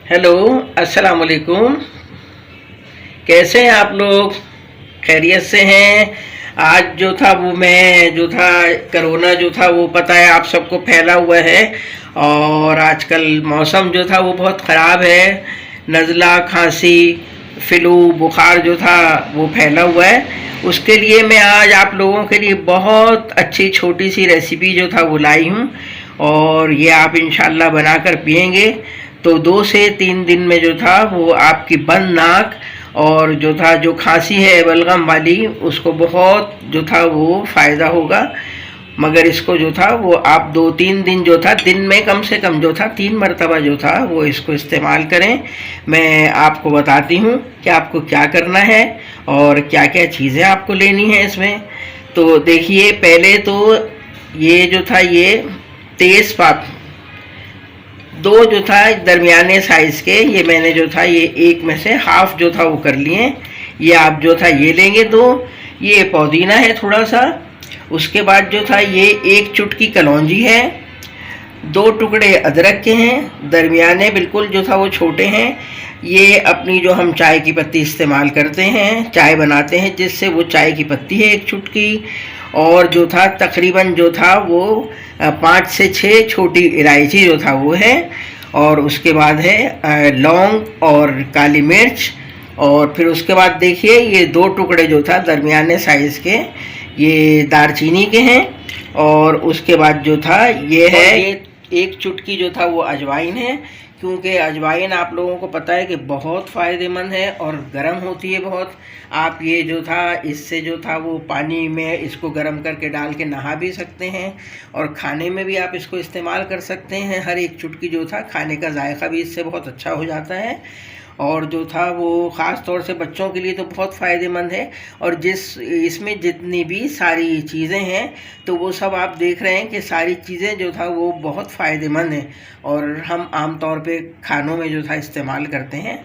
Hello, अस्सलाम वालेकुम। कैसे हैं आप लोग? खैरियत से हैं? आज जो था वो मैं जो था कोरोना जो था वो पता है आप सबको फैला हुआ है। और आजकल मौसम जो था वो बहुत ख़राब है। नज़ला, खांसी, फ्लू, बुखार जो था वो फैला हुआ है। उसके लिए मैं आज आप लोगों के लिए बहुत अच्छी छोटी सी रेसिपी जो था वो लाई हूँ। और ये आप इंशाल्लाह बनाकर पिएंगे तो 2 से 3 दिन में जो था वो आपकी बंद नाक और जो था जो खांसी है बलगम वाली उसको बहुत जो था वो फ़ायदा होगा। मगर इसको जो था वो आप 2-3 दिन जो था दिन में कम से कम जो था 3 मरतबा जो था वो इसको इस्तेमाल करें। मैं आपको बताती हूँ कि आपको क्या करना है और क्या क्या चीज़ें आपको लेनी है इसमें। तो देखिए, पहले तो ये जो था ये तेज़पात दो जो था दरमियाने साइज़ के, ये मैंने जो था ये एक में से हाफ जो था वो कर लिए। ये आप जो था ये लेंगे दो। ये पुदीना है थोड़ा सा। उसके बाद जो था ये एक चुटकी कलौंजी है। 2 टुकड़े अदरक के हैं, दरमियाने बिल्कुल जो था वो छोटे हैं। ये अपनी जो हम चाय की पत्ती इस्तेमाल करते हैं, चाय बनाते हैं जिससे, वो चाय की पत्ती है 1 चुटकी। और जो था तकरीबन जो था वो 5 से 6 छोटी इलायची जो था वो है। और उसके बाद है लौंग और काली मिर्च। और फिर उसके बाद देखिए ये 2 टुकड़े जो था दरमियाने साइज़ के ये दालचीनी के हैं। और उसके बाद जो था ये है ये 1 चुटकी जो था वो अजवाइन है। क्योंकि अजवाइन आप लोगों को पता है कि बहुत फ़ायदेमंद है और गर्म होती है बहुत। आप ये जो था इससे जो था वो पानी में इसको गर्म करके डाल के नहा भी सकते हैं और खाने में भी आप इसको इस्तेमाल कर सकते हैं। हर 1 चुटकी जो था खाने का जायका भी इससे बहुत अच्छा हो जाता है। और जो था वो ख़ास तौर से बच्चों के लिए तो बहुत फ़ायदेमंद है। और इसमें जितनी भी सारी चीज़ें हैं तो वो सब आप देख रहे हैं कि सारी चीज़ें जो था वो बहुत फ़ायदेमंद हैं और हम आम तौर पे खानों में जो था इस्तेमाल करते हैं।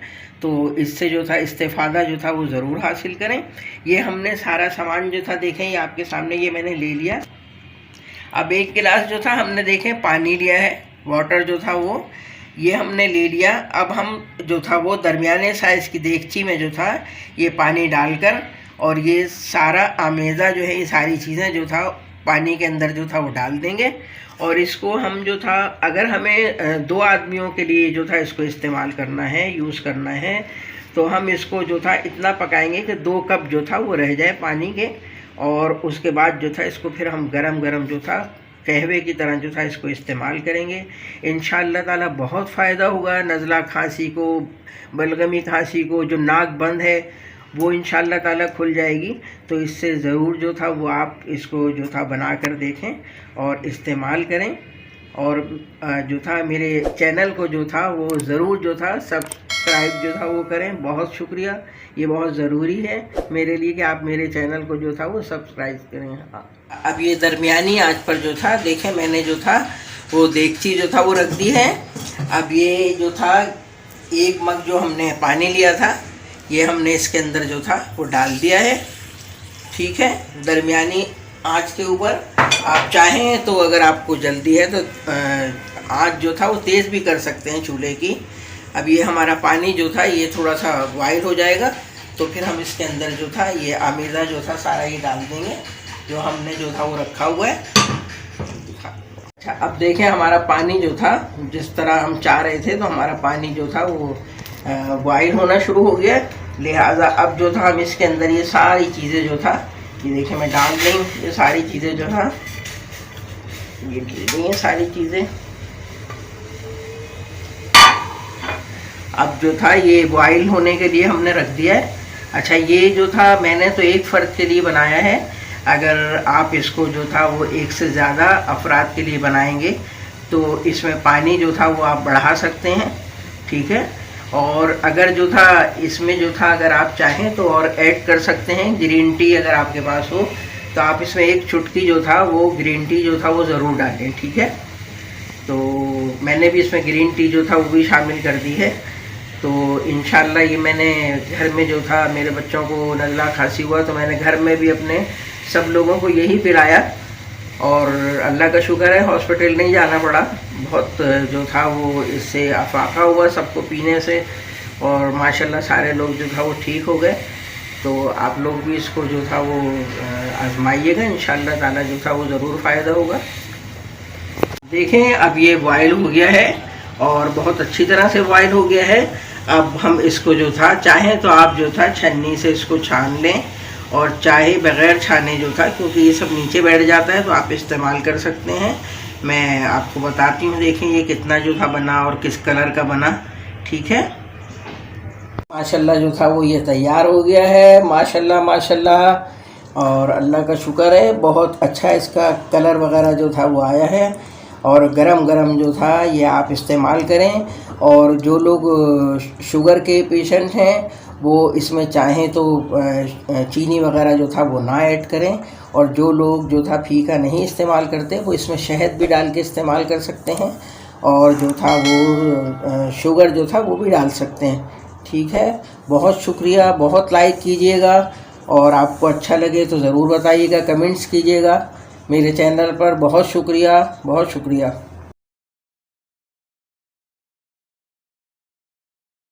तो इससे जो था इस्तेफ़ादा जो था वो ज़रूर हासिल करें। ये हमने सारा सामान जो था देखें, ये आपके सामने ये मैंने ले लिया। अब 1 गिलास जो था हमने देखें पानी लिया है, वाटर जो था वो ये हमने ले लिया। अब हम जो था वो दरमियाने साइज़ की देगची में जो था ये पानी डालकर और ये सारा आमेज़ा जो है, ये सारी चीज़ें जो था पानी के अंदर जो था वो डाल देंगे। और इसको हम जो था, अगर हमें 2 आदमियों के लिए जो था इसको इस्तेमाल करना है, यूज़ करना है, तो हम इसको जो था इतना पकाएंगे कि 2 कप जो था वो रह जाए पानी के। और उसके बाद जो था इसको फिर हम गरम गरम जो था कहवे की तरह जो था इसको इस्तेमाल करेंगे। इंशाअल्लाह ताला बहुत फ़ायदा होगा। नज़ला खांसी को, बलगमी खांसी को, जो नाक बंद है वो इंशाअल्लाह ताला खुल जाएगी। तो इससे ज़रूर जो था वो आप इसको जो था बना कर देखें और इस्तेमाल करें। और जो था मेरे चैनल को जो था वो ज़रूर जो था सब्सक्राइब जो था वो करें। बहुत शुक्रिया, ये बहुत ज़रूरी है मेरे लिए कि आप मेरे चैनल को जो था वो सब्सक्राइब करें। अब ये दरमियानी आंच पर जो था देखें, मैंने जो था वो देगची जो था वो रख दी है। अब ये जो था 1 मग जो हमने पानी लिया था ये हमने इसके अंदर जो था वो डाल दिया है। ठीक है, दरमियानी आंच के ऊपर। आप चाहें तो अगर आपको जल्दी है तो आंच जो था वो तेज़ भी कर सकते हैं चूल्हे की। अब ये हमारा पानी जो था ये थोड़ा सा बॉयल हो जाएगा तो फिर हम इसके अंदर जो था ये आमेज़ा जो था सारा ये डाल देंगे जो हमने जो था वो रखा हुआ है। अच्छा, अब देखें हमारा पानी जो था जिस तरह हम चाह रहे थे तो हमारा पानी जो था वो बॉयल होना शुरू हो गया। लिहाजा अब जो था हम इसके अंदर ये सारी चीज़ें जो था ये देखिए मैं डाल दें। ये सारी चीज़ें जो था ये डाल दी हैं सारी चीज़ें। अब जो था ये बॉयल होने के लिए हमने रख दिया है। अच्छा, ये जो था मैंने तो 1 फ़र्द के लिए बनाया है। अगर आप इसको जो था वो 1 से ज़्यादा अफराद के लिए बनाएंगे तो इसमें पानी जो था वो आप बढ़ा सकते हैं। ठीक है, और अगर जो था इसमें जो था अगर आप चाहें तो और ऐड कर सकते हैं ग्रीन टी, अगर आपके पास हो तो आप इसमें 1 चुटकी जो था वो ग्रीन टी जो था वो ज़रूर डालें। ठीक है, तो मैंने भी इसमें ग्रीन टी जो था वो भी शामिल कर दी है। तो इंशाल्लाह ये मैंने घर में जो था मेरे बच्चों को नज़ला खांसी हुआ तो मैंने घर में भी अपने सब लोगों को यही पिलाया। और अल्लाह का शुक्र है हॉस्पिटल नहीं जाना पड़ा। बहुत जो था वो इससे अफाका हुआ सबको पीने से, और माशाल्लाह सारे लोग जो था वो ठीक हो गए। तो आप लोग भी इसको जो था वो आजमाइएगा, इंशाअल्लाह ताला जो था वो ज़रूर फ़ायदा होगा। देखें अब ये बॉयल हो गया है और बहुत अच्छी तरह से बॉयल हो गया है। अब हम इसको जो था चाहें तो आप जो था छन्नी से इसको छान लें, और चाहे बग़ैर छाने जो था, क्योंकि ये सब नीचे बैठ जाता है, तो आप इस्तेमाल कर सकते हैं। मैं आपको बताती हूँ, देखें ये कितना जो था बना और किस कलर का बना। ठीक है, माशाल्लाह जो था वो ये तैयार हो गया है, माशाल्लाह माशाल्लाह। और अल्लाह का शुक्र है बहुत अच्छा इसका कलर वगैरह जो था वो आया है। और गरम गरम जो था ये आप इस्तेमाल करें। और जो लोग शुगर के पेशेंट हैं वो इसमें चाहें तो चीनी वगैरह जो था वो ना ऐड करें। और जो लोग जो था फीका नहीं इस्तेमाल करते वो इसमें शहद भी डाल के इस्तेमाल कर सकते हैं, और जो था वो शुगर जो था वो भी डाल सकते हैं। ठीक है, बहुत शुक्रिया, बहुत लाइक कीजिएगा, और आपको अच्छा लगे तो ज़रूर बताइएगा, कमेंट्स कीजिएगा मेरे चैनल पर। बहुत शुक्रिया, बहुत शुक्रिया।